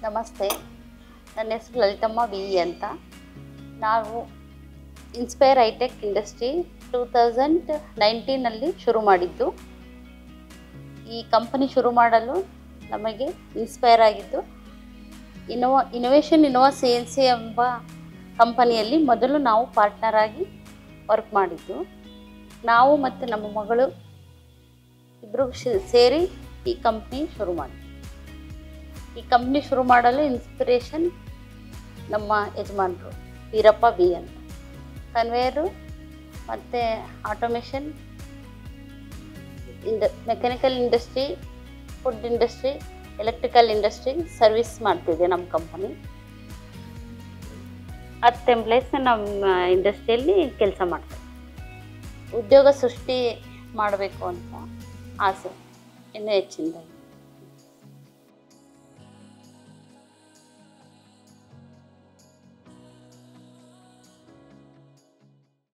ನಮಸ್ತೆ, ನನ್ನ ಹೆಸರು ಲಲಿತಮ್ಮ ವಿ ಅಂತ. ನಾವು ಇನ್ಸ್ಪೈರ್ ಹೈಟೆಕ್ ಇಂಡಸ್ಟ್ರಿ 2019ನಲ್ಲಿ ಶುರು ಮಾಡಿದ್ದು. ಈ ಕಂಪನಿ ಶುರು ಮಾಡಲು ನಮಗೆ ಇನ್ಸ್ಪೈರ್ ಆಗಿದ್ದು ಇನೋವೇಷನ್ ಇನ್ನೋವಾ CNC ಎಂಬ ಕಂಪನಿಯಲ್ಲಿ ಮೊದಲು ನಾವು ಪಾರ್ಟ್ನರ್ ಆಗಿ ವರ್ಕ್ ಮಾಡಿದ್ದು. ನಾವು ಮತ್ತು ನಮ್ಮ ಮಗಳು ಇಬ್ಬರು ಸೇರಿ ಈ ಕಂಪ್ನಿ ಶುರು ಮಾಡಿದ್ವಿ. ಈ ಕಂಪ್ನಿ ಶುರು ಮಾಡಲು ಇನ್ಸ್ಪಿರೇಷನ್ ನಮ್ಮ ಯಜಮಾನರು ವೀರಪ್ಪ ಬಿ ಅಂತ. ಕನ್ವೇಯರು ಮತ್ತು automation, mechanical industry, food industry, electrical industry service ಮಾಡ್ತಿದೆ ನಮ್ಮ ಕಂಪನಿ. 10 ಎಂಪ್ಲಾಯ್ಸ್ನ ನಮ್ಮ ಇಂಡಸ್ಟ್ರಿಯಲ್ಲಿ ಕೆಲಸ ಮಾಡ್ತಾರೆ. ಉದ್ಯೋಗ ಸೃಷ್ಟಿ ಮಾಡಬೇಕು ಅಂತ ಆಸೆ ಇನ್ನೂ ಹೆಚ್ಚಿನದಾಗಿ.